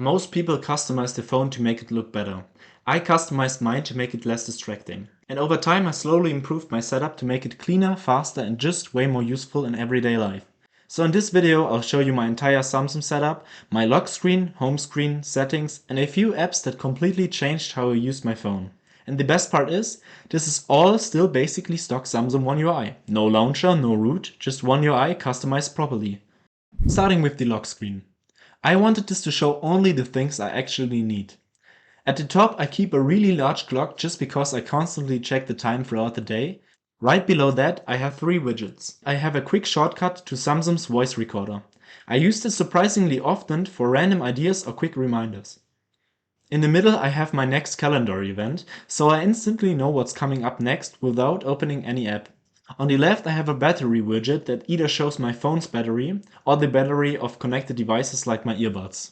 Most people customize the phone to make it look better. I customized mine to make it less distracting. And over time I slowly improved my setup to make it cleaner, faster and just way more useful in everyday life. So in this video I'll show you my entire Samsung setup, my lock screen, home screen, settings and a few apps that completely changed how I use my phone. And the best part is, this is all still basically stock Samsung One UI. No launcher, no root, just One UI customized properly. Starting with the lock screen. I wanted this to show only the things I actually need. At the top I keep a really large clock just because I constantly check the time throughout the day. Right below that I have 3 widgets. I have a quick shortcut to Samsung's voice recorder. I use this surprisingly often for random ideas or quick reminders. In the middle I have my next calendar event, so I instantly know what's coming up next without opening any app. On the left I have a battery widget that either shows my phone's battery or the battery of connected devices like my earbuds.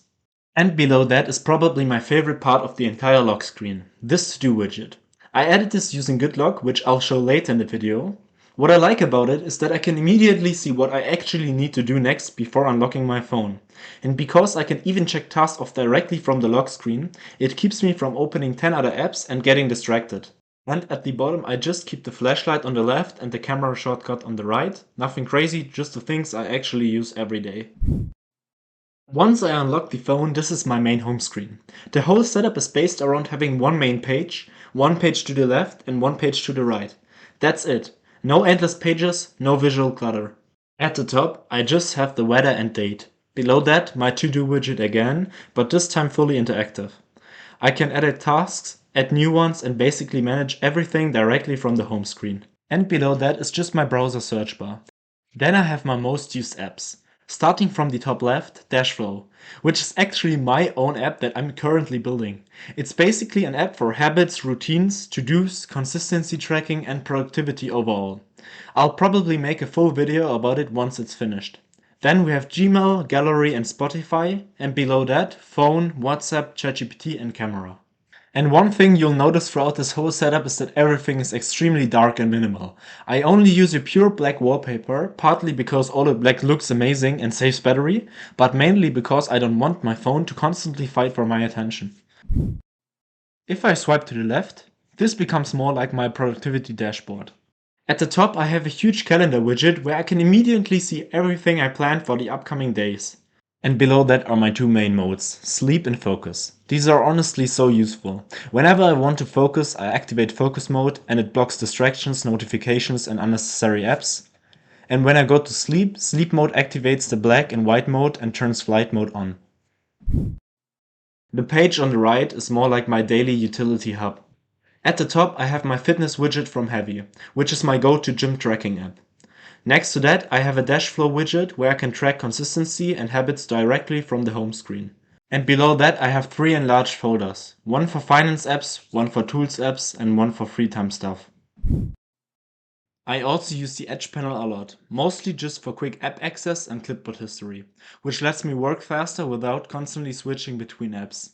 And below that is probably my favorite part of the entire lock screen, this to-do widget. I added this using GoodLock, which I'll show later in the video. What I like about it is that I can immediately see what I actually need to do next before unlocking my phone. And because I can even check tasks off directly from the lock screen, it keeps me from opening 10 other apps and getting distracted. And at the bottom I just keep the flashlight on the left and the camera shortcut on the right. Nothing crazy, just the things I actually use every day. Once I unlock the phone, this is my main home screen. The whole setup is based around having one main page, one page to the left and one page to the right. That's it. No endless pages, no visual clutter. At the top I just have the weather and date. Below that my to-do widget again, but this time fully interactive. I can edit tasks, add new ones and basically manage everything directly from the home screen. And below that is just my browser search bar. Then I have my most used apps. Starting from the top left, Dashflow, which is actually my own app that I'm currently building. It's basically an app for habits, routines, to-dos, consistency tracking and productivity overall. I'll probably make a full video about it once it's finished. Then we have Gmail, Gallery and Spotify, and below that, phone, WhatsApp, ChatGPT and camera. And one thing you'll notice throughout this whole setup is that everything is extremely dark and minimal. I only use a pure black wallpaper, partly because all the black looks amazing and saves battery, but mainly because I don't want my phone to constantly fight for my attention. If I swipe to the left, this becomes more like my productivity dashboard. At the top I have a huge calendar widget where I can immediately see everything I planned for the upcoming days. And below that are my 2 main modes, sleep and focus. These are honestly so useful. Whenever I want to focus, I activate focus mode and it blocks distractions, notifications and unnecessary apps. And when I go to sleep, sleep mode activates the black and white mode and turns flight mode on. The page on the right is more like my daily utility hub. At the top I have my fitness widget from Heavy, which is my go-to gym tracking app. Next to that I have a Dashflow widget where I can track consistency and habits directly from the home screen. And below that I have 3 enlarged folders, one for finance apps, one for tools apps and one for free time stuff. I also use the Edge panel a lot, mostly just for quick app access and clipboard history, which lets me work faster without constantly switching between apps.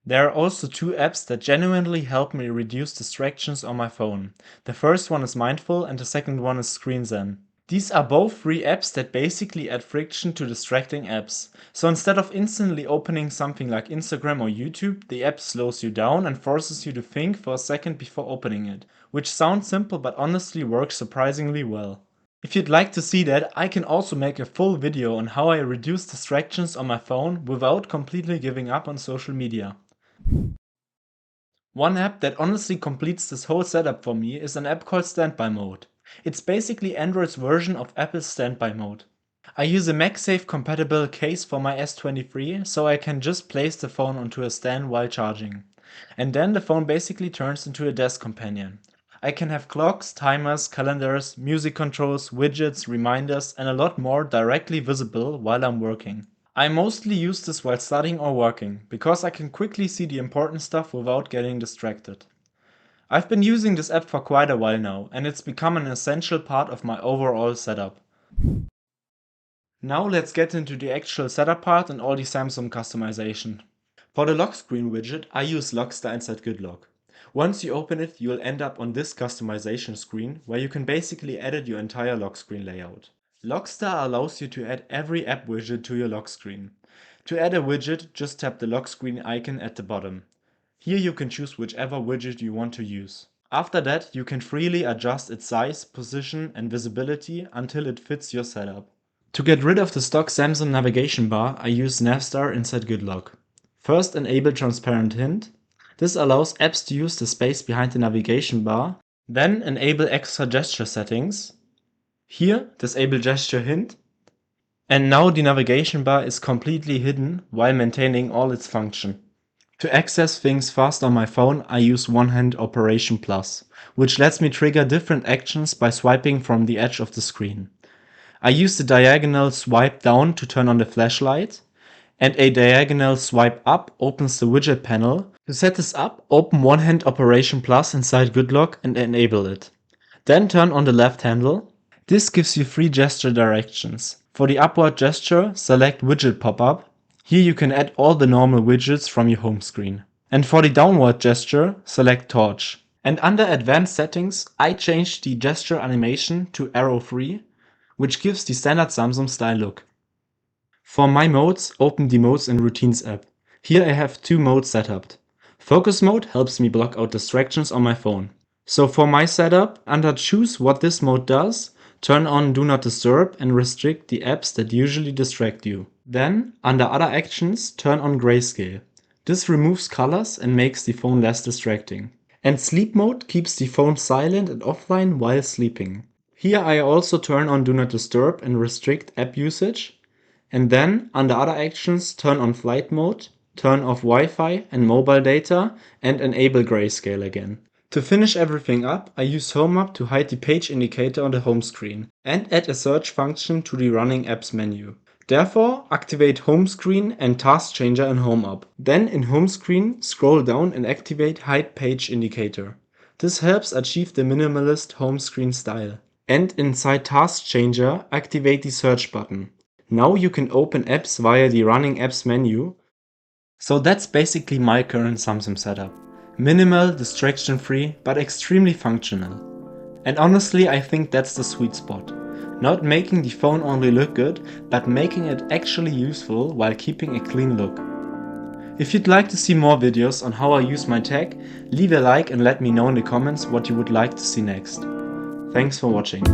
There are also 2 apps that genuinely help me reduce distractions on my phone. The first one is Mindful and the second one is ScreenZen. These are both free apps that basically add friction to distracting apps. So instead of instantly opening something like Instagram or YouTube, the app slows you down and forces you to think for a second before opening it, which sounds simple but honestly works surprisingly well. If you'd like to see that, I can also make a full video on how I reduce distractions on my phone without completely giving up on social media. One app that honestly completes this whole setup for me is an app called Standby Mode. It's basically Android's version of Apple's Standby Mode. I use a MagSafe compatible case for my S23, so I can just place the phone onto a stand while charging. And then the phone basically turns into a desk companion. I can have clocks, timers, calendars, music controls, widgets, reminders and a lot more directly visible while I'm working. I mostly use this while studying or working, because I can quickly see the important stuff without getting distracted. I've been using this app for quite a while now, and it's become an essential part of my overall setup. Now let's get into the actual setup part and all the Samsung customization. For the lock screen widget, I use Lockstar inside GoodLock. Once you open it, you'll end up on this customization screen, where you can basically edit your entire lock screen layout. Lockstar allows you to add every app widget to your lock screen. To add a widget, just tap the lock screen icon at the bottom. Here you can choose whichever widget you want to use. After that, you can freely adjust its size, position and visibility until it fits your setup. To get rid of the stock Samsung navigation bar, I use Navstar inside GoodLock. First, enable transparent hint. This allows apps to use the space behind the navigation bar. Then enable extra gesture settings. Here, disable gesture hint. And now the navigation bar is completely hidden while maintaining all its function. To access things fast on my phone, I use One-Hand Operation Plus, which lets me trigger different actions by swiping from the edge of the screen. I use the diagonal swipe down to turn on the flashlight, and a diagonal swipe up opens the widget panel. To set this up, open One-Hand Operation Plus inside GoodLock and enable it. Then turn on the left handle. This gives you 3 gesture directions. For the upward gesture, select Widget Pop-up. Here you can add all the normal widgets from your home screen. And for the downward gesture, select Torch. And under Advanced Settings, I changed the gesture animation to arrow free, which gives the standard Samsung style look. For my modes, open the Modes and Routines app. Here I have 2 modes set up. Focus mode helps me block out distractions on my phone. So for my setup, under Choose what this mode does, turn on Do Not Disturb and restrict the apps that usually distract you. Then, under Other Actions, turn on Grayscale. This removes colors and makes the phone less distracting. And Sleep Mode keeps the phone silent and offline while sleeping. Here I also turn on Do Not Disturb and restrict app usage. And then, under Other Actions, turn on Flight Mode, turn off Wi-Fi and mobile data, and enable Grayscale again. To finish everything up, I use Home Up to hide the page indicator on the home screen and add a search function to the running apps menu. Therefore, activate Home Screen and Task Changer in Home Up. Then in Home Screen, scroll down and activate Hide Page Indicator. This helps achieve the minimalist home screen style. And inside Task Changer, activate the search button. Now you can open apps via the running apps menu. So that's basically my current Samsung setup. Minimal, distraction-free, but extremely functional. And honestly, I think that's the sweet spot. Not making the phone only look good, but making it actually useful while keeping a clean look. If you'd like to see more videos on how I use my tech, leave a like and let me know in the comments what you would like to see next. Thanks for watching.